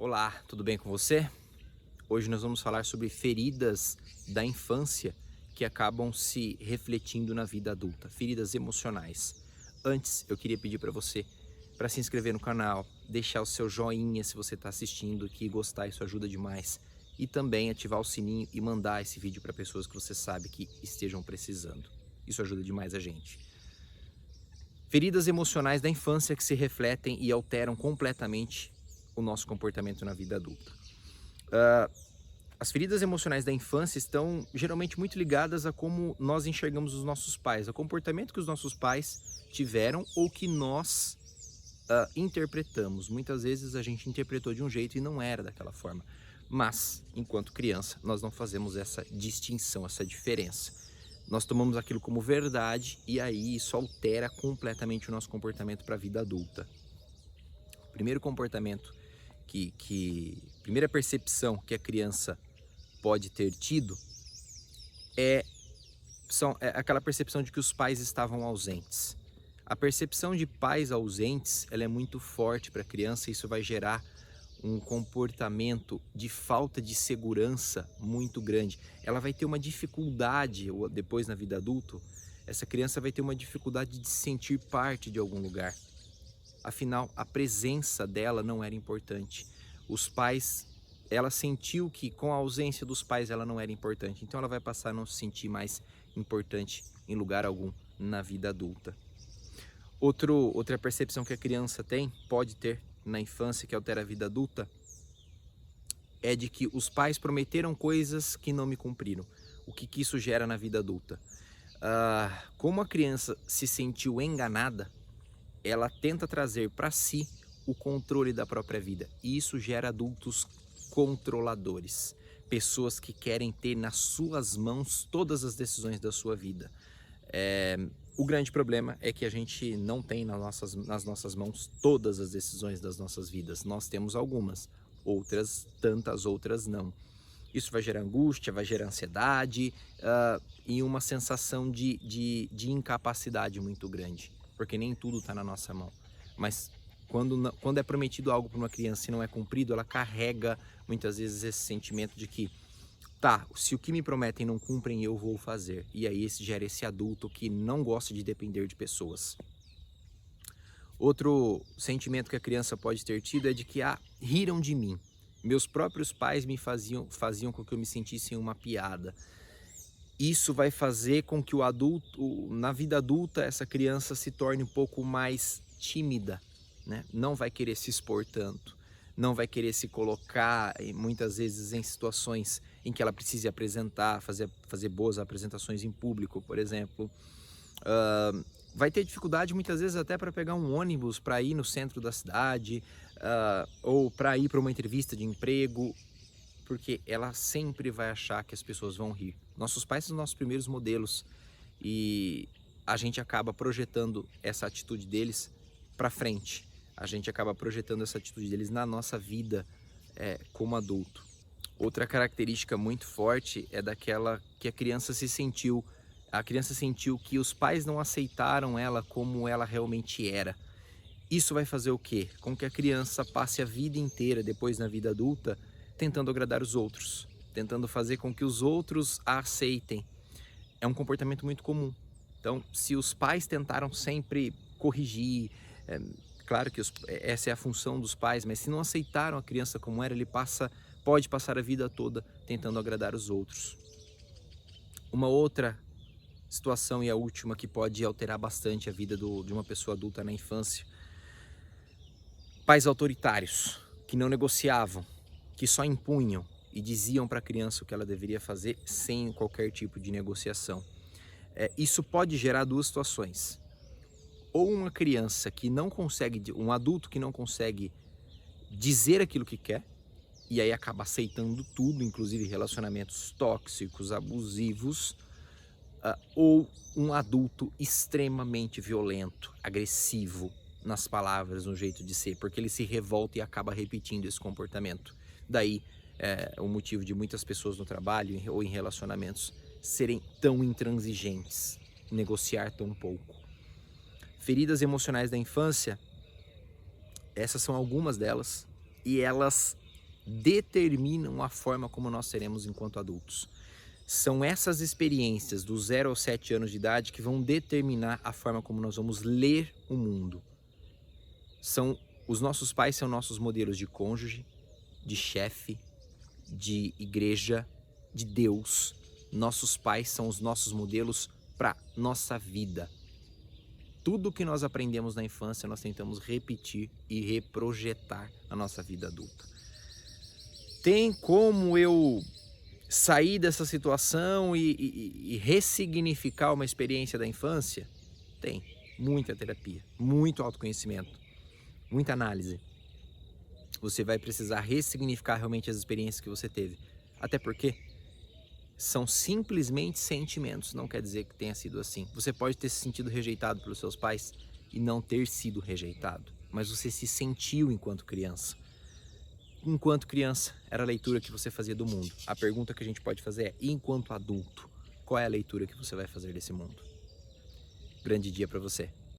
Olá, tudo bem com você? Hoje nós vamos falar sobre feridas da infância que acabam se refletindo na vida adulta, feridas emocionais. Antes, eu queria pedir para você para se inscrever no canal, deixar o seu joinha se você está assistindo aqui e gostar, isso ajuda demais. E também ativar o sininho e mandar esse vídeo para pessoas que você sabe que estejam precisando. Isso ajuda demais a gente. Feridas emocionais da infância que se refletem e alteram completamente o nosso comportamento na vida adulta. As feridas emocionais da infância estão geralmente muito ligadas a como nós enxergamos os nossos pais, ao comportamento que os nossos pais tiveram ou que nós interpretamos. Muitas vezes a gente interpretou de um jeito e não era daquela forma. Mas, enquanto criança, nós não fazemos essa distinção, essa diferença. Nós tomamos aquilo como verdade e aí isso altera completamente o nosso comportamento para a vida adulta. O primeiro comportamento primeira percepção que a criança pode ter tido é aquela percepção de que os pais estavam ausentes. A percepção de pais ausentes, ela é muito forte para a criança e isso vai gerar um comportamento de falta de segurança muito grande. Ela vai ter uma dificuldade, ou depois na vida adulta, essa criança vai ter uma dificuldade de se sentir parte de algum lugar. Afinal, a presença dela não era importante. Os pais, ela sentiu que com a ausência dos pais ela não era importante. Então ela vai passar a não se sentir mais importante em lugar algum na vida adulta. Outra percepção que a criança pode ter na infância que altera a vida adulta, é de que os pais prometeram coisas que não me cumpriram. O que isso gera na vida adulta? Como a criança se sentiu enganada, ela tenta trazer para si o controle da própria vida. E isso gera adultos controladores. Pessoas que querem ter nas suas mãos todas as decisões da sua vida. O grande problema é que a gente não tem nas nossas mãos todas as decisões das nossas vidas. Nós temos algumas, tantas outras não. Isso vai gerar angústia, vai gerar ansiedade e uma sensação de incapacidade muito grande. Porque nem tudo está na nossa mão. Mas quando é prometido algo para uma criança e não é cumprido, ela carrega muitas vezes esse sentimento de que se o que me prometem não cumprem, eu vou fazer. E aí gera esse adulto que não gosta de depender de pessoas. Outro sentimento que a criança pode ter tido é de que riram de mim. Meus próprios pais me faziam com que eu me sentisse uma piada. Isso vai fazer com que na vida adulta, essa criança se torne um pouco mais tímida, né? Não vai querer se expor tanto, não vai querer se colocar muitas vezes em situações em que ela precise apresentar, fazer boas apresentações em público, por exemplo. Vai ter dificuldade muitas vezes até para pegar um ônibus para ir no centro da cidade ou para ir para uma entrevista de emprego, porque ela sempre vai achar que as pessoas vão rir. Nossos pais são os nossos primeiros modelos e a gente acaba projetando essa atitude deles para frente. A gente acaba projetando essa atitude deles na nossa vida como adulto. Outra característica muito forte é daquela que a criança sentiu que os pais não aceitaram ela como ela realmente era. Isso vai fazer o quê? Com que a criança passe a vida inteira, depois na vida adulta, tentando agradar os outros, tentando fazer com que os outros a aceitem. É um comportamento muito comum. Então, se os pais tentaram sempre corrigir, claro que essa é a função dos pais, mas se não aceitaram a criança como era, ele pode passar a vida toda tentando agradar os outros. Uma outra situação e a última que pode alterar bastante a vida de uma pessoa adulta na infância: pais autoritários, que não negociavam, que só impunham e diziam para a criança o que ela deveria fazer sem qualquer tipo de negociação. Isso pode gerar duas situações. Ou uma criança que não consegue, um adulto que não consegue dizer aquilo que quer, e aí acaba aceitando tudo, inclusive relacionamentos tóxicos, abusivos, ou um adulto extremamente violento, agressivo nas palavras, no jeito de ser, porque ele se revolta e acaba repetindo esse comportamento. Daí o motivo de muitas pessoas no trabalho ou em relacionamentos serem tão intransigentes, negociar tão pouco. Feridas emocionais da infância, essas são algumas delas, e elas determinam a forma como nós seremos enquanto adultos. São essas experiências dos 0 aos 7 anos de idade que vão determinar a forma como nós vamos ler o mundo. Os nossos pais são nossos modelos de cônjuge, de chefe, de igreja, de Deus. Nossos pais são os nossos modelos para nossa vida. Tudo que nós aprendemos na infância, nós tentamos repetir e reprojetar na nossa vida adulta. Tem como eu sair dessa situação e ressignificar uma experiência da infância? Tem. Muita terapia, muito autoconhecimento, muita análise. Você vai precisar ressignificar realmente as experiências que você teve. Até porque são simplesmente sentimentos, não quer dizer que tenha sido assim. Você pode ter se sentido rejeitado pelos seus pais e não ter sido rejeitado, mas você se sentiu enquanto criança. Enquanto criança, era a leitura que você fazia do mundo. A pergunta que a gente pode fazer é, e enquanto adulto, qual é a leitura que você vai fazer desse mundo? Grande dia para você.